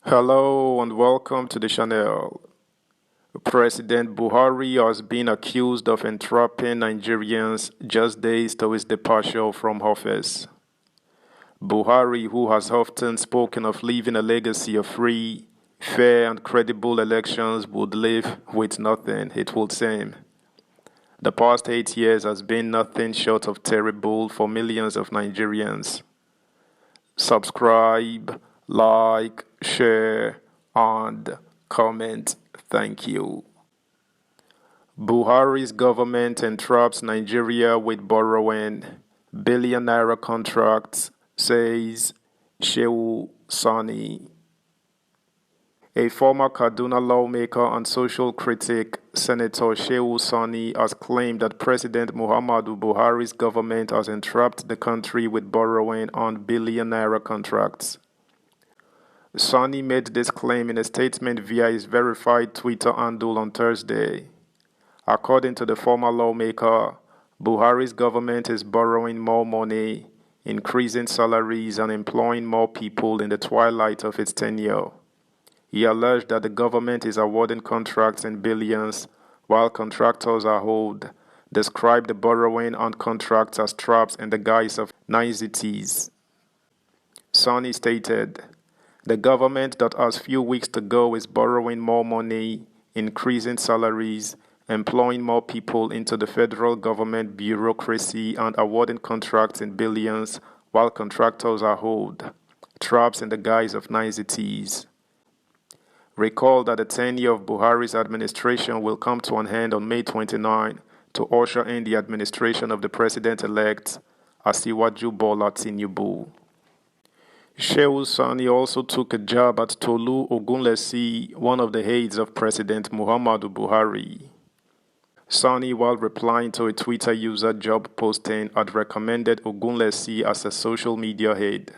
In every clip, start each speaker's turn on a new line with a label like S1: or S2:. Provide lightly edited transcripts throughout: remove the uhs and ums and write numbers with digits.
S1: Hello and welcome to the channel. President Buhari has been accused of entrapping Nigerians just days to his departure from office. Buhari, who has often spoken of leaving a legacy of free, fair and credible elections, would leave with nothing, it would seem. The past 8 years has been nothing short of terrible for millions of Nigerians. Subscribe, like, share, and comment. Thank you. Buhari's government entraps Nigeria with borrowing billion naira contracts, says Shehu Sani. A former Kaduna lawmaker and social critic, Senator Shehu Sani, has claimed that President Muhammadu Buhari's government has entrapped the country with borrowing on billion naira contracts. Sani made this claim in a statement via his verified Twitter handle on Thursday. According to the former lawmaker, Buhari's government is borrowing more money, increasing salaries, and employing more people in the twilight of its tenure. He alleged that the government is awarding contracts in billions while contractors are owed, described the borrowing on contracts as traps in the guise of niceties. Sani stated, "The government that has few weeks to go is borrowing more money, increasing salaries, employing more people into the federal government bureaucracy and awarding contracts in billions while contractors are owed, traps in the guise of niceties." Recall that the tenure of Buhari's administration will come to an end on May 29 to usher in the administration of the president-elect, Asiwaju Bola TINUBU. Shehu Sani also took a jab at Tolu Ogunlesi, one of the aides of President Muhammadu Buhari. Sani, while replying to a Twitter user job posting, had recommended Ogunlesi as a social media aide.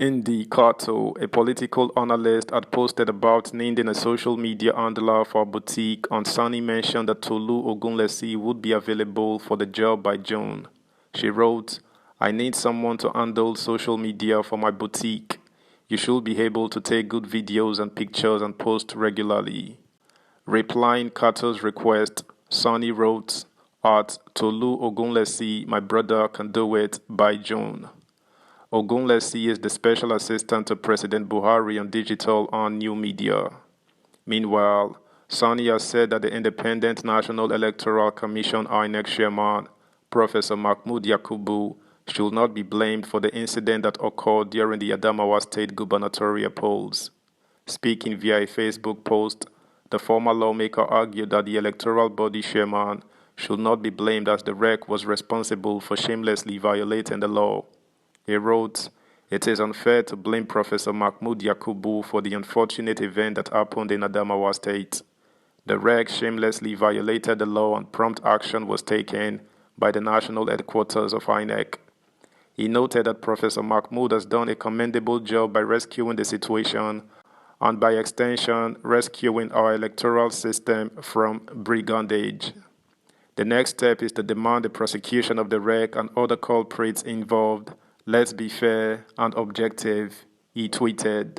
S1: Indi Kato, a political analyst, had posted about needing a social media handler for a boutique, and Sani mentioned that Tolu Ogunlesi would be available for the job by June. She wrote, "I need someone to handle social media for my boutique. You should be able to take good videos and pictures and post regularly." Replying Kato's request, Sani wrote, "At Tolu Ogunlesi, my brother can do it by June." Ogunlesi is the special assistant to President Buhari on digital and new media. Meanwhile, Sani has said that the Independent National Electoral Commission INEC chairman, Professor Mahmood Yakubu, should not be blamed for the incident that occurred during the Adamawa state gubernatorial polls. Speaking via a Facebook post, the former lawmaker argued that the electoral body chairman should not be blamed as the REC was responsible for shamelessly violating the law. He wrote, "It is unfair to blame Professor Mahmood Yakubu for the unfortunate event that happened in Adamawa State. The REC shamelessly violated the law and prompt action was taken by the national headquarters of INEC." He noted that Professor Mahmood has done a commendable job by rescuing the situation and by extension rescuing our electoral system from brigandage. The next step is to demand the prosecution of the REC and other culprits involved. Let's be fair and objective, he tweeted.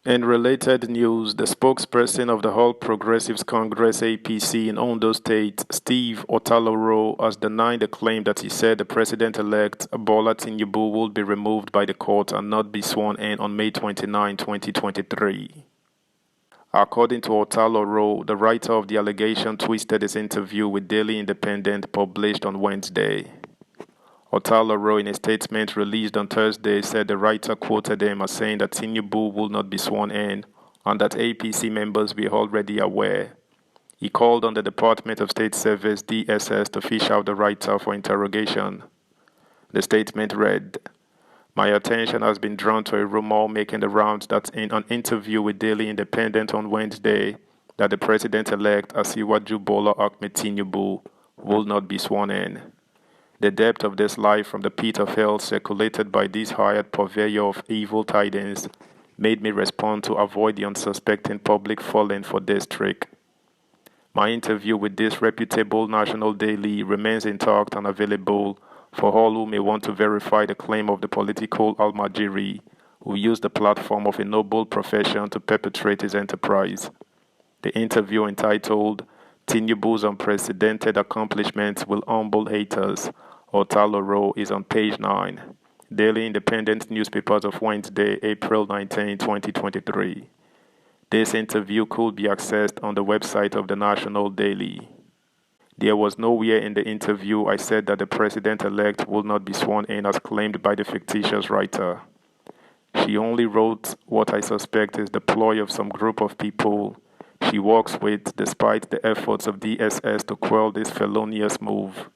S1: In related news, the spokesperson of the All Progressives Congress APC in Ondo State, Steve Otaloro, has denied the claim that he said the president-elect Bola Tinubu will be removed by the court and not be sworn in on May 29, 2023. According to Otaloro, the writer of the allegation twisted his interview with Daily Independent published on Wednesday. Otaloro, in a statement released on Thursday, said the writer quoted him as saying that Tinubu will not be sworn in and that APC members were already aware. He called on the Department of State Service (DSS) to fish out the writer for interrogation. The statement read, "My attention has been drawn to a rumor making the rounds that in an interview with Daily Independent on Wednesday, that the president-elect Asiwaju Bola Tinubu will not be sworn in. The depth of this lie from the pit of hell circulated by this hired purveyor of evil tidings made me respond to avoid the unsuspecting public falling for this trick. My interview with this reputable national daily remains intact and available for all who may want to verify the claim of the political almajiri who used the platform of a noble profession to perpetrate his enterprise. The interview, entitled "TINUBU's Unprecedented Accomplishments Will Humble Haters," Otaloro, is on page 9. Daily Independent newspapers of Wednesday, April 19, 2023. This interview could be accessed on the website of the National Daily. There was nowhere in the interview I said that the president-elect would not be sworn in as claimed by the fictitious writer. She only wrote what I suspect is the ploy of some group of people she works with despite the efforts of DSS to quell this felonious move.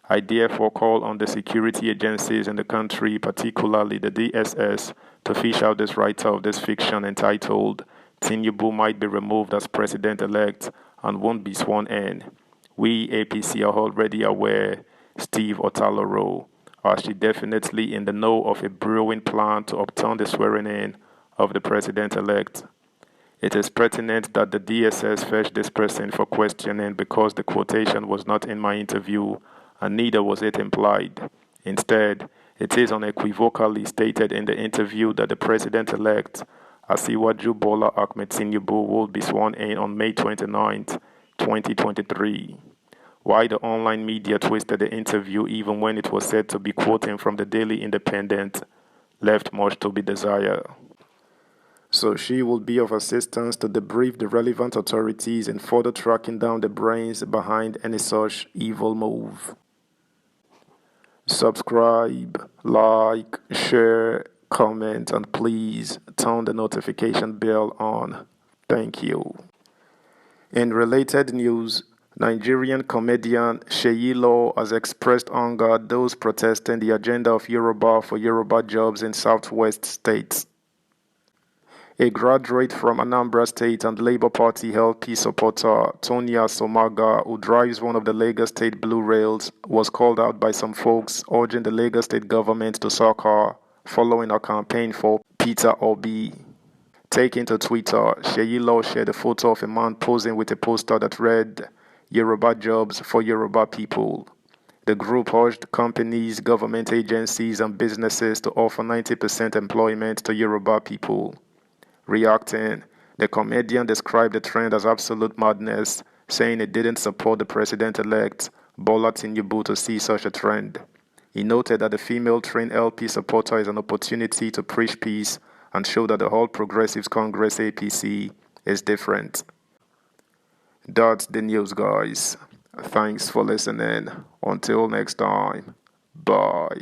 S1: I therefore call on the security agencies in the country, particularly the DSS, to fish out this writer of this fiction entitled "TINUBU might be removed as president-elect and won't be sworn in." We, APC, are already aware, Steve Otaloro, as she definitely in the know of a brewing plan to overturn the swearing-in of the president-elect. It is pertinent that the DSS fetch this person for questioning because the quotation was not in my interview and neither was it implied. Instead, it is unequivocally stated in the interview that the president-elect, Asiwaju Bola Ahmed Tinubu, will be sworn in on May 29, 2023. Why the online media twisted the interview even when it was said to be quoting from the Daily Independent left much to be desired. So she will be of assistance to debrief the relevant authorities in further tracking down the brains behind any such evil move. Subscribe, like, share, comment, and please turn the notification bell on. Thank you. In related news, Nigerian comedian Seyi Law has expressed anger at those protesting the agenda of Yoruba for Yoruba jobs in southwest states. A graduate from Anambra State and Labour Party LP supporter, Tonia Somaga, who drives one of the Lagos State Blue Rails, was called out by some folks urging the Lagos State government to sack her following a campaign for Peter Obi. Taking to Twitter, Seyi Law shared a photo of a man posing with a poster that read, "Yoruba jobs for Yoruba people." The group urged companies, government agencies, and businesses to offer 90% employment to Yoruba people. Reacting, the comedian described the trend as absolute madness, saying it didn't support the president-elect, Bola Tinubu, to see such a trend. He noted that the female-trained LP supporter is an opportunity to preach peace and show that the All Progressives Congress APC is different. That's the news, guys. Thanks for listening. Until next time, bye.